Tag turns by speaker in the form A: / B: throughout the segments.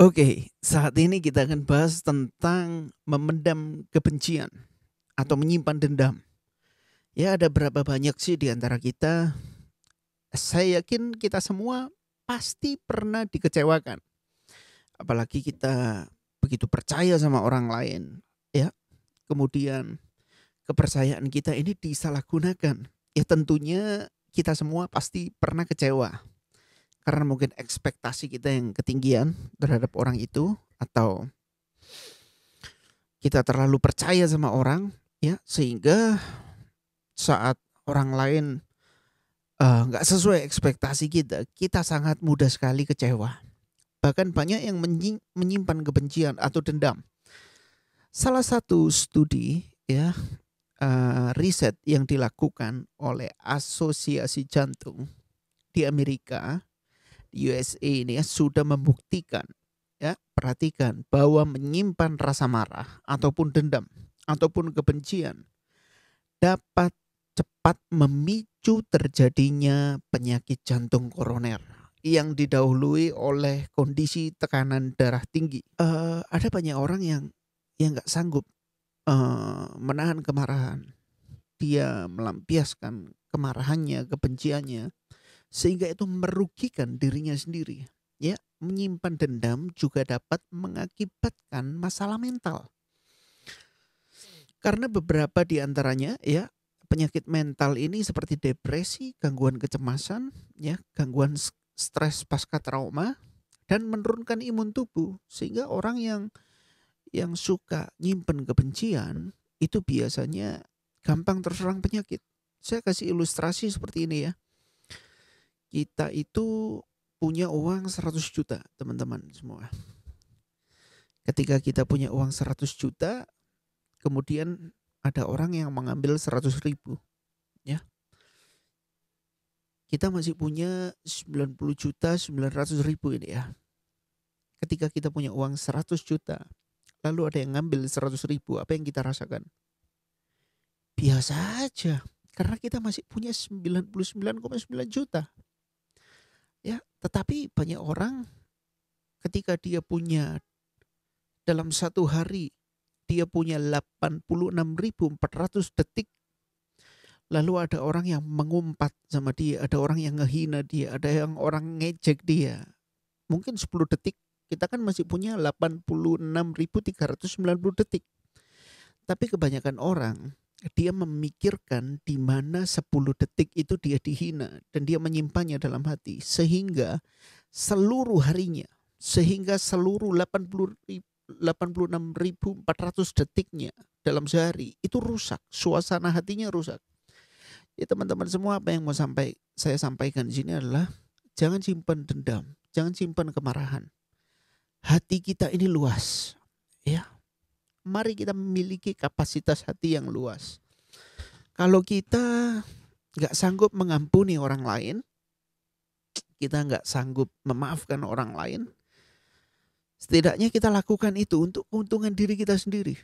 A: Oke, saat ini kita akan bahas tentang memendam kebencian atau menyimpan dendam. Ya, ada berapa banyak sih di antara kita, saya yakin kita semua pasti pernah dikecewakan. Apalagi kita begitu percaya sama orang lain, ya. Kemudian kepercayaan kita ini disalahgunakan. Ya tentunya kita semua pasti pernah kecewa. Karena mungkin ekspektasi kita yang ketinggian terhadap orang itu, atau kita terlalu percaya sama orang, ya, sehingga saat orang lain nggak sesuai ekspektasi kita, kita sangat mudah sekali kecewa. Bahkan banyak yang menyimpan kebencian atau dendam. Salah satu studi, ya, riset yang dilakukan oleh Asosiasi Jantung di Amerika, di USA ini ya, sudah membuktikan, ya, perhatikan, bahwa menyimpan rasa marah ataupun dendam ataupun kebencian dapat cepat memicu terjadinya penyakit jantung koroner yang didahului oleh kondisi tekanan darah tinggi. Ada banyak orang yang nggak sanggup menahan kemarahan. Dia melampiaskan kemarahannya, kebenciannya, sehingga itu merugikan dirinya sendiri. Ya, menyimpan dendam juga dapat mengakibatkan masalah mental. Karena beberapa di antaranya, ya, penyakit mental ini seperti depresi, gangguan kecemasan, ya, gangguan stres pasca trauma, dan menurunkan imun tubuh, sehingga orang yang suka nyimpen kebencian itu biasanya gampang terserang penyakit. Saya kasih ilustrasi seperti ini ya. Kita itu punya uang 100 juta, teman-teman semua. Ketika kita punya uang 100 juta, kemudian ada orang yang mengambil 100.000, ya. Kita masih punya 90 juta 900.000 ini ya. Ketika kita punya uang 100 juta, lalu ada yang ngambil 100.000, apa yang kita rasakan? Biasa aja, karena kita masih punya 99,9 juta. Ya, tetapi banyak orang ketika dia punya dalam satu hari dia punya 86.400 detik, lalu ada orang yang mengumpat sama dia, ada orang yang ngehina dia, ada yang orang ngejek dia. Mungkin 10 detik, kita kan masih punya 86.390 detik. Tapi kebanyakan orang, dia memikirkan di mana 10 detik itu dia dihina dan dia menyimpannya dalam hati, sehingga seluruh harinya, sehingga seluruh 86.400 detiknya dalam sehari itu rusak, suasana hatinya rusak. Ya teman-teman semua, apa yang mau saya sampaikan di sini adalah jangan simpan dendam, jangan simpan kemarahan. Hati kita ini luas, ya. Mari kita memiliki kapasitas hati yang luas. Kalau kita nggak sanggup mengampuni orang lain, kita nggak sanggup memaafkan orang lain, setidaknya kita lakukan itu untuk keuntungan diri kita sendiri.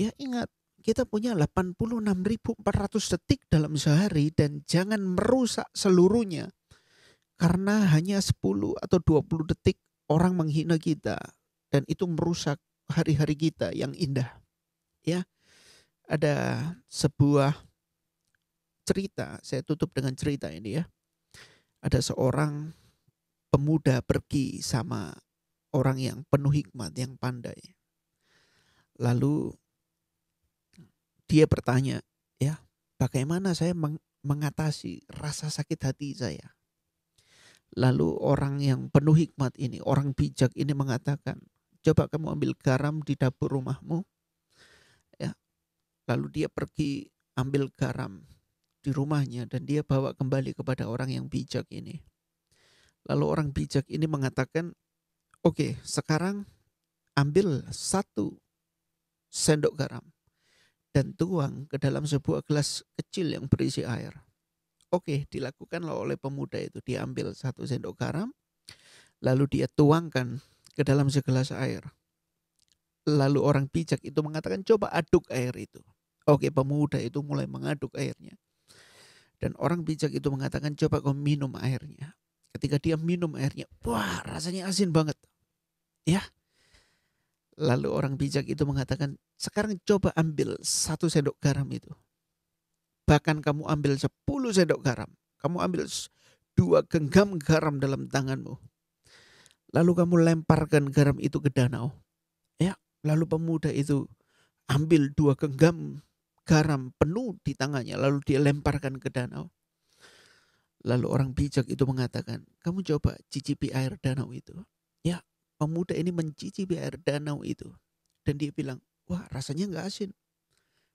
A: Ya ingat, kita punya 86.400 detik dalam sehari dan jangan merusak seluruhnya. Karena hanya 10 atau 20 detik orang menghina kita dan itu merusak hari-hari kita yang indah. Ya, ada sebuah cerita, saya tutup dengan cerita ini ya. Ada seorang pemuda pergi sama orang yang penuh hikmat, yang pandai. Lalu dia bertanya, ya, bagaimana saya mengatasi rasa sakit hati saya? Lalu orang yang penuh hikmat ini, orang bijak ini mengatakan, coba kamu ambil garam di dapur rumahmu. Ya. Lalu dia pergi ambil garam di rumahnya dan dia bawa kembali kepada orang yang bijak ini. Lalu orang bijak ini mengatakan, oke, sekarang ambil 1 sendok garam dan tuang ke dalam sebuah gelas kecil yang berisi air. Oke, dilakukanlah oleh pemuda itu. Dia ambil 1 sendok garam, lalu dia tuangkan ke dalam segelas air. Lalu orang bijak itu mengatakan, coba aduk air itu. Oke, pemuda itu mulai mengaduk airnya. Dan orang bijak itu mengatakan, coba kau minum airnya. Ketika dia minum airnya, wah rasanya asin banget. Ya, lalu orang bijak itu mengatakan, sekarang coba ambil 1 sendok garam itu. Bahkan kamu ambil 10 sendok garam. Kamu ambil 2 genggam garam dalam tanganmu. Lalu kamu lemparkan garam itu ke danau. Ya, lalu pemuda itu ambil 2 genggam garam penuh di tangannya. Lalu dia lemparkan ke danau. Lalu orang bijak itu mengatakan, kamu coba cicipi air danau itu. Ya, pemuda ini mencicipi air danau itu. Dan dia bilang, wah rasanya nggak asin.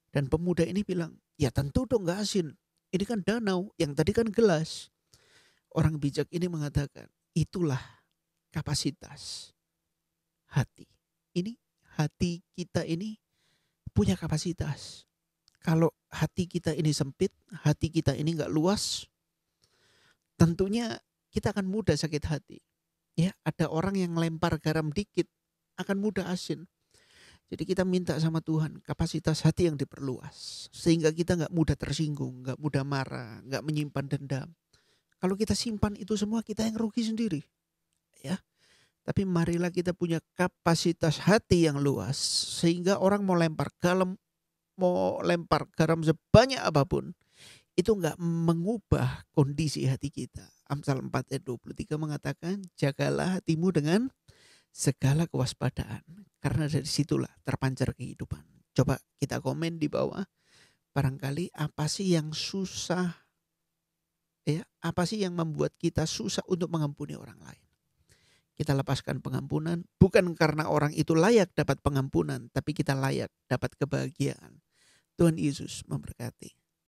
A: Dan pemuda ini bilang, ya tentu dong nggak asin. Ini kan danau, yang tadi kan gelas. Orang bijak ini mengatakan, itulah kapasitas hati. Ini hati kita ini punya kapasitas. Kalau hati kita ini sempit, hati kita ini nggak luas, tentunya kita akan mudah sakit hati. Ya, ada orang yang lempar garam dikit akan mudah asin. Jadi kita minta sama Tuhan kapasitas hati yang diperluas. Sehingga kita gak mudah tersinggung, gak mudah marah, gak menyimpan dendam. Kalau kita simpan itu semua kita yang rugi sendiri. Ya. Tapi marilah kita punya kapasitas hati yang luas. Sehingga orang mau lempar garam sebanyak apapun. Itu gak mengubah kondisi hati kita. Amsal 4 ayat 23 mengatakan, jagalah hatimu dengan segala kewaspadaan. Karena dari situlah terpancar kehidupan. Coba kita komen di bawah. Barangkali apa sih yang susah? Ya, apa sih yang membuat kita susah untuk mengampuni orang lain? Kita lepaskan pengampunan bukan karena orang itu layak dapat pengampunan, tapi kita layak dapat kebahagiaan. Tuhan Yesus memberkati.